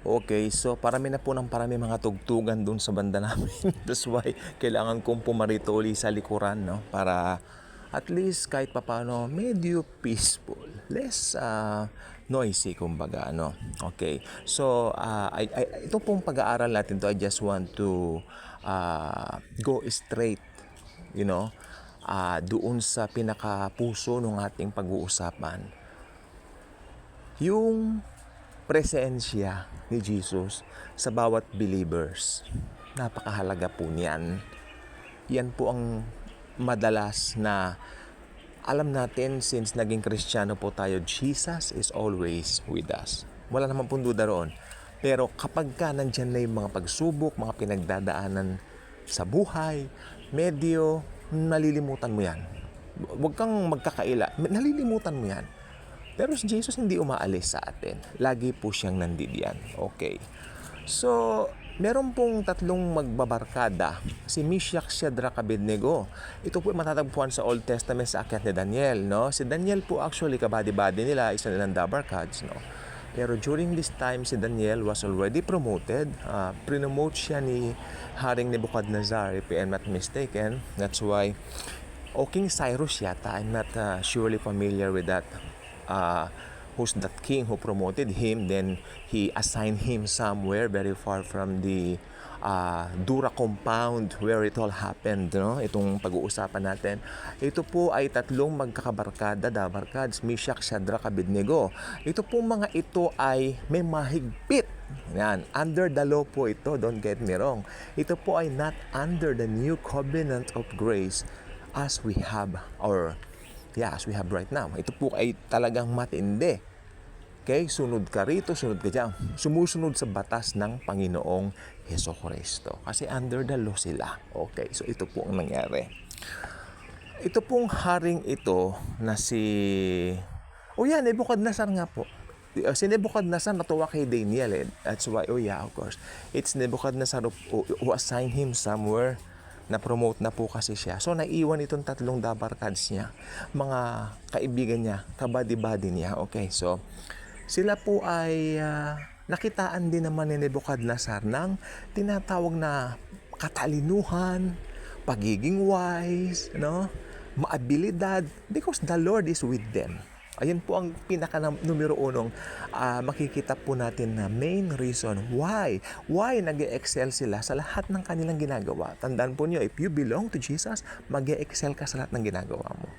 Okay, so parami na po ng parami mga tugtugan dun sa banda namin. That's why kailangan kong pumarito uli sa likuran, no? Para at least kahit papano medyo peaceful. Less noisy, kumbaga, no? Okay, so ito pong pag-aaral natin to, I just want to go straight, you know, doon sa pinakapuso ng ating pag-uusapan. Yung presensya ni Jesus sa bawat believers. Napakahalaga po niyan. Yan po ang madalas na alam natin since naging Kristiyano po tayo, Jesus is always with us. Wala naman pong duda roon. Pero kapag ka nandyan na yung mga pagsubok, mga pinagdadaanan sa buhay, medyo nalilimutan mo yan. Huwag kang magkakaila. Nalilimutan mo yan. Pero si Jesus hindi umaalis sa atin. Lagi po siyang nandidiyan. Okay. So, meron pong tatlong magbabarkada. Si Meshach, Shadrach, Abednego. Ito po matatagpuan sa Old Testament sa akyat ni Daniel, no? Si Daniel po actually kabady-bady nila, isa nilang dabarkads, no? Pero during this time, si Daniel was already promoted. Promote siya ni Haring Nebuchadnezzar, if I'm not mistaken. That's why, o King Cyrus yata, I'm not surely familiar with that. Who's that king who promoted him, then he assigned him somewhere very far from the Dura compound where it all happened, no? Itong pag-uusapan natin. Ito po ay tatlong magkakabarkada, dabarkads, Meshach, Shadrach, Abednego. Ito po mga ito ay may mahigpit. Yan, under the law po ito, don't get me wrong. Ito po ay not under the new covenant of grace as we have as we have right now. Ito po ay talagang matindi. Okay? Sunod ka rito, sunod ka dyan. Sumusunod sa batas ng Panginoong Hesukristo. Kasi under the law sila. Okay, so ito po ang nangyari. Ito pong haring ito na Nebuchadnezzar nga po. Si Nebuchadnezzar natuwa kay Daniel. That's why, of course. It's Nebuchadnezzar who assigned him somewhere. Na-promote na po kasi siya. So, naiwan itong tatlong dabarkads niya. Mga kaibigan niya, kabady-bady niya. Okay, so, sila po ay nakitaan din naman ni Nebuchadnezzar ng tinatawag na katalinuhan, pagiging wise, no? Maabilidad, because the Lord is with them. Ayun po ang pinaka numero unong makikita po natin na main reason why nag-excel sila sa lahat ng kanilang ginagawa. Tandaan po niyo, if you belong to Jesus, mag-excel ka sa lahat ng ginagawa mo.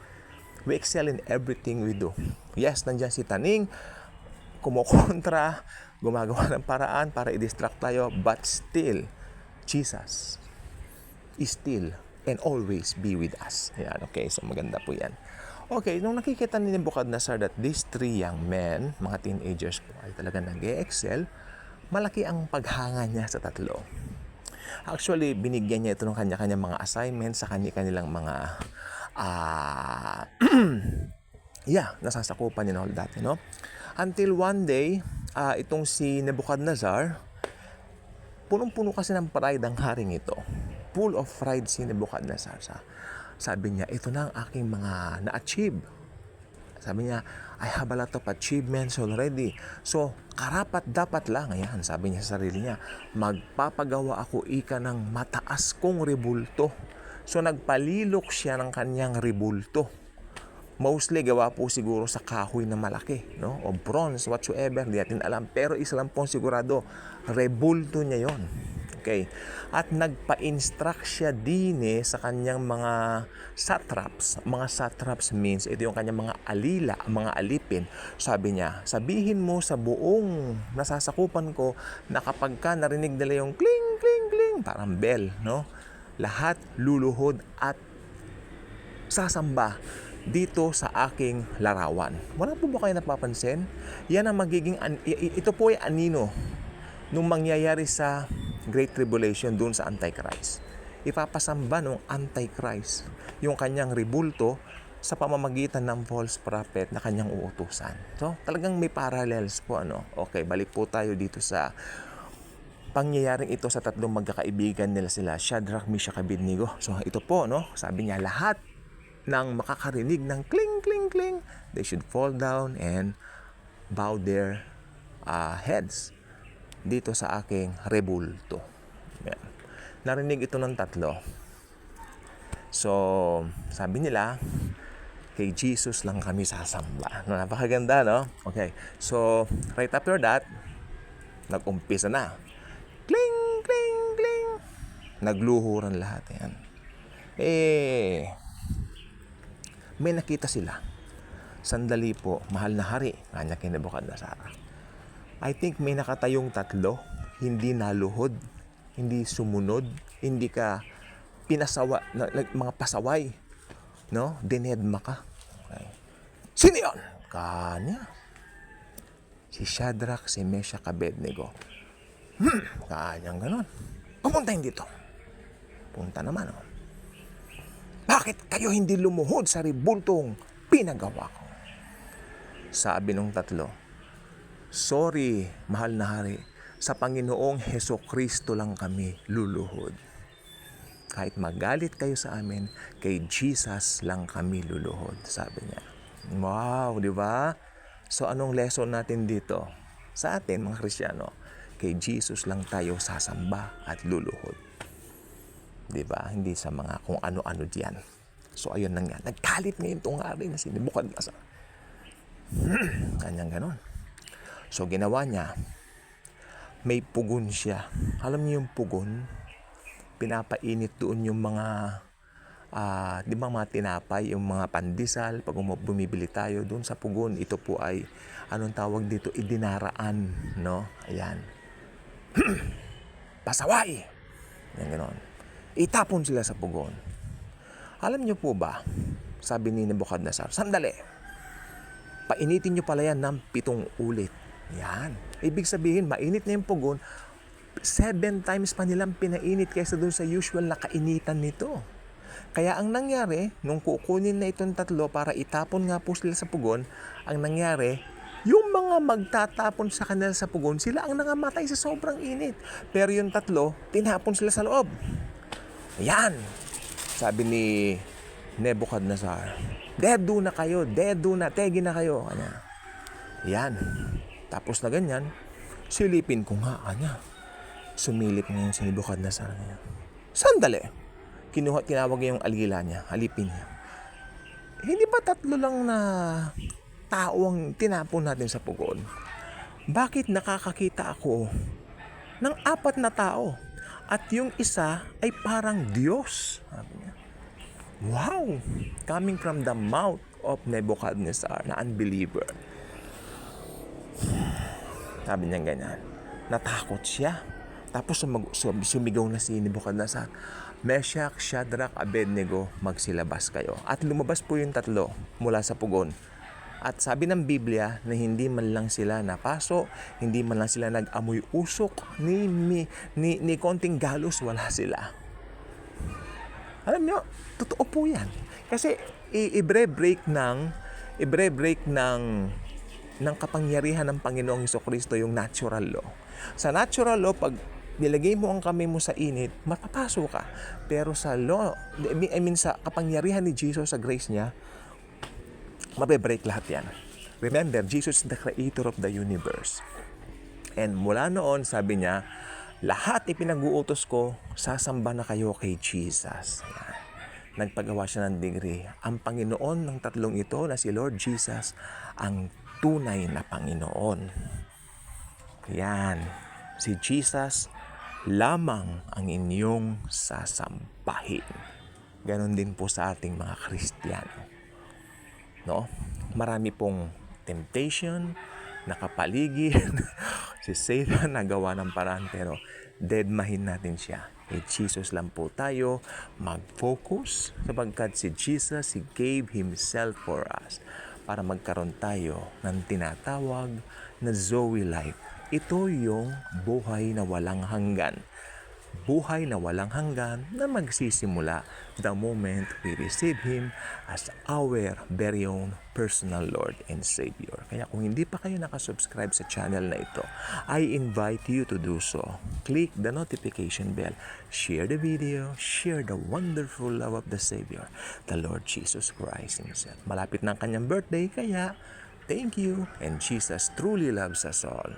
We excel in everything we do. Yes, nandiyan si Taning, kumukontra, gumagawa ng paraan para i-distract tayo, but still, Jesus is still and always be with us. Yan, okay, so maganda po yan. Okay, nung nakikita ni Nebuchadnezzar that these three young men, mga teenagers po, ay talaga nag-excel, malaki ang paghanga niya sa tatlo. Actually, binigyan niya ito ng kanya-kanyang mga assignments sa kanilang mga nasasakupan niya all that, no? Until one day, itong si Nebuchadnezzar, punong-puno kasi ng pride ang haring ito. Full of pride si Nebuchadnezzar. Sabi niya, ito na ang aking mga na-achieve. Sabi niya, I have a lot of achievements already. So, karapat dapat lang, ayan, sabi niya sa sarili niya, magpapagawa ako ika ng mataas kong rebulto. So, nagpalilok siya ng kanyang rebulto. Mostly, gawa po siguro sa kahoy na malaki, no? O bronze, whatsoever, hindi natin alam. Pero isa lang pong sigurado, rebulto niya yon. Okay. At nagpa-instruct siya din sa kanyang mga satraps. Mga satraps means, ito yung kanyang mga alila, mga alipin. Sabi niya, sabihin mo sa buong nasasakupan ko na kapag ka narinig nila yung kling, kling, kling, parang bell, no? Lahat luluhod at sasamba dito sa aking larawan. Wala po ba kayo napapansin? Yan ang magiging, ito po ay anino nung mangyayari sa Great Tribulation doon sa Antichrist. Ipapasamba ng Antichrist yung kanyang rebulto sa pamamagitan ng false prophet na kanyang uutusan. So, talagang may parallels po, ano? Okay, balik po tayo dito sa pangyayaring ito sa tatlong magkakaibigan nila sila, Shadrach, Meshach, Abednego. So, ito po, no? Sabi niya, lahat ng makakarinig ng kling, kling, kling, they should fall down and bow their heads. dito sa aking rebulto. Yan. Narinig ito ng tatlo. So, sabi nila, kay Jesus lang kami sasamba. No, napakaganda, no? Okay. So, right after that, nag-umpisa na. Kling, kling, kling. Nagluhuran lahat. Yan. May nakita sila. Sandali po, mahal na hari. Kanya kay Nebuchadnezzar. I think may nakatayong tatlo. Hindi naluhod. Hindi sumunod. Hindi ka pinasawa, mga pasaway. No? Dinedma ka. Okay. Sino yun? Kanya. Si Shadrach, si Meshach, Abednego. Kanyang ganon. Pumuntahin dito. Punta naman. Oh. Bakit kayo hindi lumuhod sa ribultong pinagawa ko? Sabi nung tatlo, sorry, mahal na hari. Sa Panginoong Hesukristo lang kami luluhod. Kahit magalit kayo sa amin, kay Jesus lang kami luluhod, sabi niya. Wow, di ba? So anong lesson natin dito? Sa atin, mga Kristiyano, kay Jesus lang tayo sasamba at luluhod. Di ba? Hindi sa mga kung ano-ano diyan. So ayun na nga, nagkalit ngayon itong hari na si Nebuchadnezzar. Kanyang ganon. So ginawa niya, may pugon siya. Alam niyo yung pugon? Pinapainit doon yung mga di ba mga tinapay, yung mga pandesal, pag bumibili tayo doon sa pugon, ito po ay anong tawag dito, idinaraan, no? Ayan. Pasaway. Yan ganon. Itapon sila sa pugon. Alam niyo po ba, sabi ni Nebuchadnezzar, sandali. Painitin niyo pala yan ng 7 ulit. Yan. Ibig sabihin, mainit na yung pugon, 7 times pa nilang pinainit kaysa doon sa usual na kainitan nito. Kaya ang nangyari, nung kukunin na itong tatlo para itapon nga po sila sa pugon, ang nangyari, yung mga magtatapon sa kanila sa pugon, sila ang nangamatay sa sobrang init. Pero yung tatlo, tinapon sila sa loob. Ayan. Sabi ni Nebuchadnezzar, dedo na kayo, tegi na kayo. Ayan. Tapos na ganyan, silipin ko nga, Sumilip ngayon si Nebuchadnezzar niya. Sandali. Tinawag niya yung alila niya. Alipin niya. Hindi ba 3 lang na tao ang tinapon natin sa pugon? Bakit nakakakita ako ng 4 na tao? At yung isa ay parang Diyos. Sabi niya. Wow! Coming from the mouth of Nebuchadnezzar na unbeliever. Sabi niya ganyan. Natakot siya. Tapos sumigaw na si Nebuchadnezzar, Meshach, Shadrach, Abednego, magsilabas kayo. At lumabas po yung 3 mula sa pugon. At sabi ng Biblia na hindi man lang sila napaso, hindi man lang sila nag-amoy usok, ni konting galos, wala sila. Alam niyo, totoo po yan. Kasi i-break ng kapangyarihan ng Panginoong Hesukristo yung natural law. Sa natural law, pag nilagay mo ang kamay mo sa init, mapapaso ka. Pero sa law, sa kapangyarihan ni Jesus, sa grace niya, mabe-break lahat yan. Remember, Jesus is the creator of the universe. And mula noon, sabi niya, lahat ipinag-uutos ko, sasamba na kayo kay Jesus. Yan. Nagpagawa siya ng degree. Ang Panginoon ng 3 ito na si Lord Jesus, ang tunay na Panginoon. Yan. Si Jesus lamang ang inyong sasambahin. Ganon din po sa ating mga Kristiyano. No? Marami pong temptation, nakapaligid, si Satan nagawa ng paraan, pero deadmahin natin siya. Kay Jesus lang po tayo mag-focus sapagkat si Jesus, He gave Himself for us para magkaroon tayo ng tinatawag na Zoe life. Ito yung buhay na walang hanggan. Buhay na walang hanggan na magsisimula the moment we receive Him as our very own personal Lord and Savior. Kaya kung hindi pa kayo nakasubscribe sa channel na ito, I invite you to do so. Click the notification bell, share the video, share the wonderful love of the Savior, the Lord Jesus Christ Himself. Malapit na ang kanyang birthday, kaya thank you, and Jesus truly loves us all.